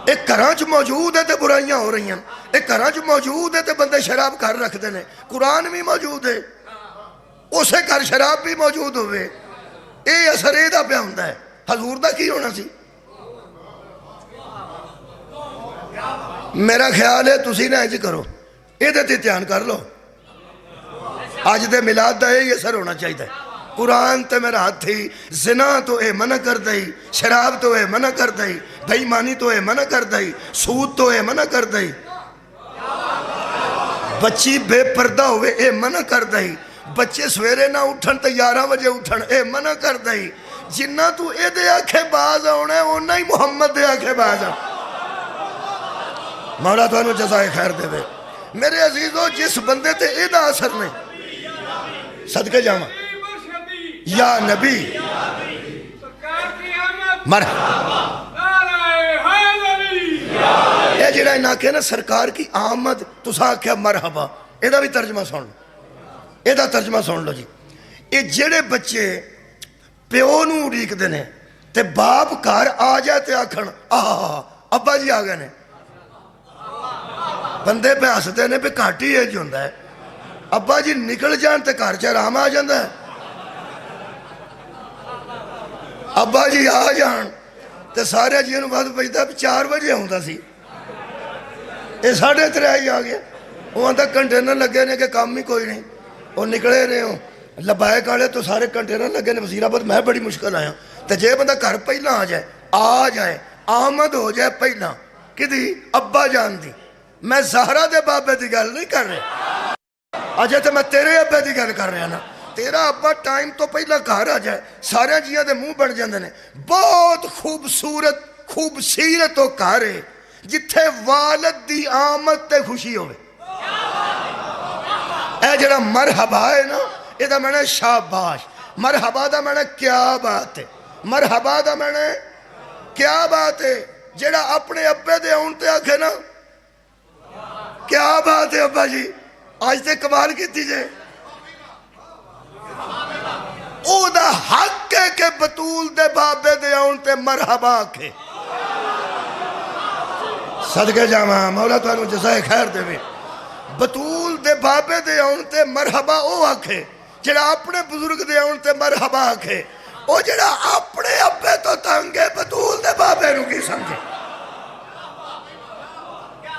ये घर च मौजूद है तो बुराइयां हो रही हैं, ये घर च मौजूद है तो बंदे शराब घर रखते हैं, कुरान भी मौजूद है, उसे घर शराब भी मौजूद होवे, ये असर एदा पिया हुंदा है। हजूर दा की होना सी? मेरा ख्याल है तुसी ना इंज करो, ये ध्यान कर लो, अज दे मिलाद का यही असर होना चाहिए। कुरान तो मेरा हाथ ही, जिना तो यह मना कर दई, शराब तो यह मना कर दई, बेईमानी तो यह मना कर दई, सूद तो यह मना कर दई, बच्ची बेपर्दा होवे ये मना कर दई, बच्चे सवेरे ना उठन तो 11 बजे उठन ये मना कर दई। जिन्ना तू ये आखे बाज आना उन्ना ही मुहम्मद दे आखे बाज आ। मौला तुहानू जज़ाए खैर देवे। मेरे अजीजों, जिस बंदे ते एदा असर नहीं, सदके जावा या नबी मरहबा, ये जिहड़ा इन्हां आखे ना सरकार की आमद, तुसां आख्या मरहबा, एदा भी तर्जमा सुन लो, एदा तर्जमा सुन लो जी। ये जेड़े बच्चे प्यो नूं उड़ीकदे ने ते बाप घर आ जाए ते आखण आह अब्बा जी आ गए ने, बंदे पे हसदे ने भी घट ही एज हुंदा है। अब्बा जी निकल जान ते घर च आराम आ जाता है, अब्बा जी आ जान ते सारे जी बस बजदा 4 बजे आउंदा सी, ये 3:30 ही आ गया। वो आंदा कंटेनर लगे ने कि काम ही कोई नहीं, वो निकले ने हो लबायक वाले तो सारे कंटेनर लगे ने वजीराबाद। मैं बड़ी मुश्किल आया, तो जे बंदा घर पहला आ जाए आमद हो जाए पहला कि अब्बा जान दी। मैं ज़हरा दे बाबे की गल नहीं कर रहा, अजे तो मैं तेरे अब्बे की गल कर रहा ना। तेरा अब्बा टाइम तो पहला घर आ जाए, सारे जिया के मुँह बन जाते हैं। बहुत खूबसूरत खूबसीरत वो घर है जिथे वालद की आमद ते खुशी हो। जरा मरहबा है ना, यदा मैंने शाबाश, मरहबा दा मैंने क्या बात है, मरहबा दा मैंने क्या बात है। जेड़ा अपने अब्बे दे आउण ते आखे ना क्या बात है अब्बा जी, आज ते कमाल की जे। ओदा हक है कि बतूल दे बाबे दे आउण ते मरहबा आखे। सदके जावा, मौला तुहानू जज़ाए खैर देवे। बतूल दे बाबे दे आउण ते मरहबा ओ आखे, जेड़ा अपने बुजुर्ग दे आउण ते मरहबा आखे। ओ जेड़ा अपने अब्बे तो तंग है बतूल दे बाबे नू की समझे।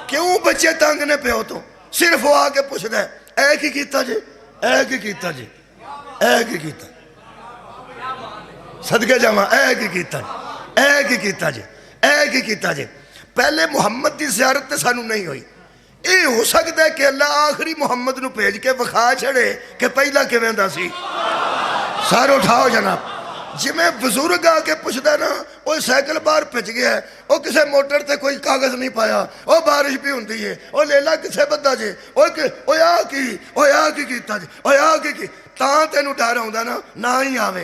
क्यों बच्चे तंग ने प्यो तो? सिर्फ वो आके पुछदा है ऐ की कीता जे, ऐ की कीता जे, ऐ की कीता। सदके जावा, ऐ की कीता, ऐ की कीता जे, ऐ की कीता जे। पहले मुहम्मद की ज़ियारत ते सानू नहीं हुई। ये हो सकता है कि अल्लाह आखिरी मुहम्मद नू भेज के विखा छड़े कि पहला किवें दा सी। सर उठाओ जनाब। जिमें बुजुर्ग आके पुछदा ना, वो साइकिल बाहर पिच गया है, वो किसी मोटर ते कोई कागज नहीं पाया, वो बारिश भी होंदी है, वो लेला किसे बंदा जे, ओ आ की कीता जे, ओ आ की तां तेनू डर आउंदा ना, ना ही आवे,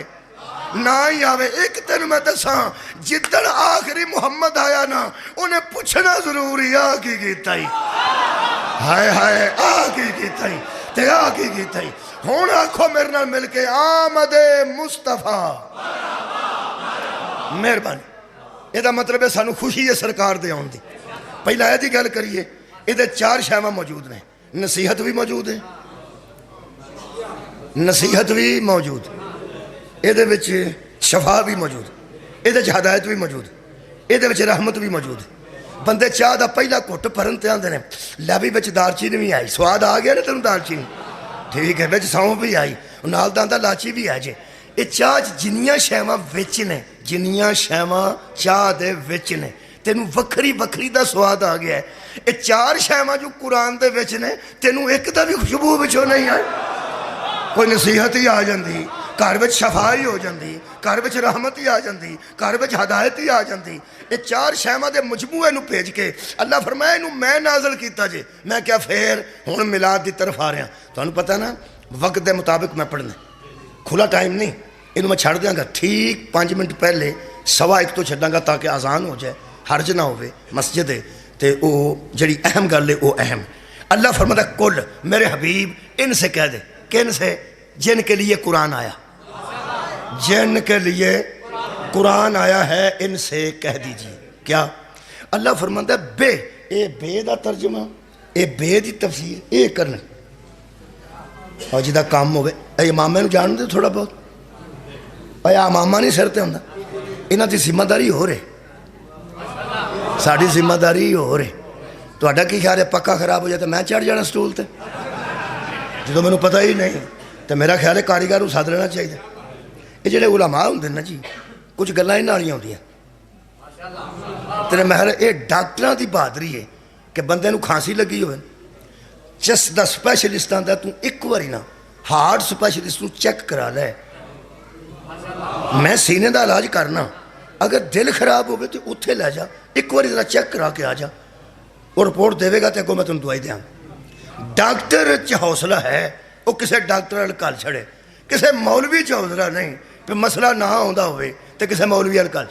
ना ही आवे। एक तेन मैं दसा, जिद्दन आखिरी मुहम्मद आया ना, उन्हें पूछना जरूरी आ की कीता ही, हाय हाय आ की कीता ही, ते आ की कीता ही। हुण आखो मेरे नाल मिल के आमदे मुस्तफा। मेहरबानी। यदा मतलब है सानू खुशी है सरकार दे आउण दी। पहला यह गल करिए, ये 4 शैवां मौजूद ने। नसीहत भी मौजूद है, नसीहत भी मौजूद, ये शफा भी मौजूद, ये हदायत भी मौजूद, ये रहमत भी मौजूद। बंदे चाह का पहला घुट भरन ते आंदे ने लै भी बिच दालचीनी भी आई, स्वाद आ गया ना तेन दालचीनी, ठीक है, बिच सौंफ भी आई, नाल दांदा लाची भी है जे। ये चाह जिन्नियां शैवां विच ने, जिन्नियां शैवां चाह दे विच ने, तेनू वखरी वखरी दा स्वाद आ गया है। ये 4 शैवां जो कुरान दे विच ने, तेनू एक दा भी खुशबू विचों नहीं आई। कोई नसीहत ही आ जाती, घर में शफा ही हो जाती, घर में रहमत ही आ जाती, घर में हदायत ही आ जाती। ये 4 शैवां दे मजमूए नू भेज के अल्लाह फरमाया इनू मैं नाज़िल कीता जे। मैं क्या फिर हुण मिलाद की तरफ आ रहा। तुहानू पता ना वक्त के मुताबिक मैं पढ़ना, खुला टाइम नहीं, इनू मैं छड़ देंगा ठीक 5 मिनट पहले 1:15 तो छड्डांगा ताकि आज़ान हो जाए, हर्ज ना होवे मस्जिद है। तो वो जड़ी अहम गल है वो अहम। अल्लाह फरमाता कुल मेरे हबीब इनसे कह दे, किन से? जिनके लिए कुरान आया, जिनके लिए कुरान आया है इनसे कह दीजिए क्या अल्लाह फरमांदा बे, ये बे का तर्जमा, ये बे की तफसीर ये करना। और जिदा काम होवे मामे नूं जान दे थोड़ा बहुत, आ मामा नहीं सिर ते हुंदा, इन्हां दी जिम्मेदारी हो रही, साड़ी जिम्मेदारी हो रही। तुहाडा की ख्याल है पक्का खराब हो जाए तो मैं चढ़ जाना स्टूल ते? जो मैनू पता ही नहीं तो मेरा ख्याल है कारीगर नूं सद लेना चाहिए। ये जिहड़े उलमा हुंदे ना जी, कुछ गल्लां इन्हां वालियां हुंदियां तेरे महल, ये डॉक्टरां दी बहादरी है कि बंदे नूं खांसी लगी होवे, चेस्ट दा स्पैशलिस्ट आंदा तू एक बारी ना हार्ट स्पैशलिस्ट नूं चैक करा लै। मैं सीने का इलाज करना, अगर दिल खराब हो तो उत्थे लै जा, एक बार जरा चेक करा के आ जा, वो रिपोर्ट देगा तो अगों मैं तुम दवाई दें। डॉक्टर च हौसला है, वो किसी डॉक्टर वाल कल छड़े, किसी मौलवी च हौसला नहीं भी मसला ना आंदा होवे तो किसी मौलवी वाल कल।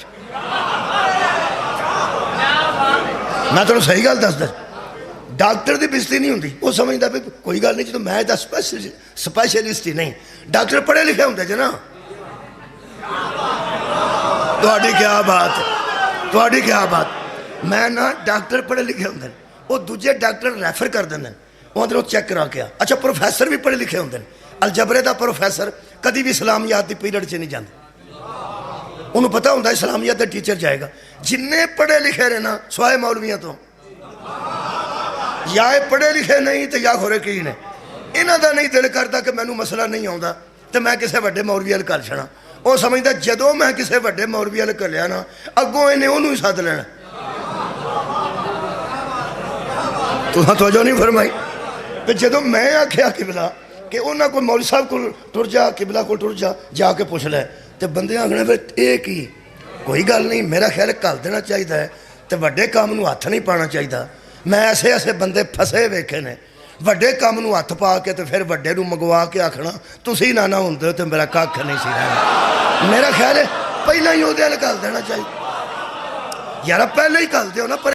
मैं तुहानूं सही गल दसदा, डॉक्टर की बेइज्जती नहीं होंदी, वो समझदा भी कोई गल नहीं, जो मैं इहदा स्पैशलिस्ट ही नहीं। डॉक्टर पढ़े लिखे होंदे ज ना। तुहाडी क्या बात है, तुहाडी क्या बात। मैं ना डॉक्टर पढ़े लिखे होंदे, वो दूजे डॉक्टर रैफर कर देंगे, उधरों चेक करा के। अच्छा प्रोफैसर भी पढ़े लिखे होंदे, अलजबरे का प्रोफैसर कभी भी इस्लामियात की पीरियड च नहीं जाता, उन्होंने पता होंदा इस्लामियात का टीचर जाएगा। जिन्ने पढ़े लिखे ने ना स्वाए मौलवियों तो, या पढ़े लिखे नहीं तो या खोरे की ने, इन्हों का नहीं दिल करता कि मैनू मसला नहीं आता तो मैं किसी वड्डे मौलवी वाल कर छड़ा। वो समझदा जदों मैं किसी वड्डे मौलवी वाल घल्लिया ना, अगों इन्हें उन्होंने सद लेना। तुहां तवज्जो नहीं फरमाई कि जदों मैं आख्या किबला कि उन्होंने कोई मौलवी साहब को टुर जा, किबला को टुर जा, जाके पुछ लै, तो बंदे आखना फिर ये की। कोई गल नहीं, मेरा ख्याल घल देना चाहिए है, तो वड्डे काम नूं हत्थ नहीं पाना चाहिए। मैं ऐसे ऐसे बंदे फसे वेखे ने, वड्डे काम नूं हत्थ पा के तो फिर वड्डे नूं मंगवा के आखना तुसीं ना हुंदे तो मेरा कख नहीं सी रहना। मेरा ख्याल है पहला ही उहदे नाल घल देना चाहिए यार, पहले ही घल दिओ ना।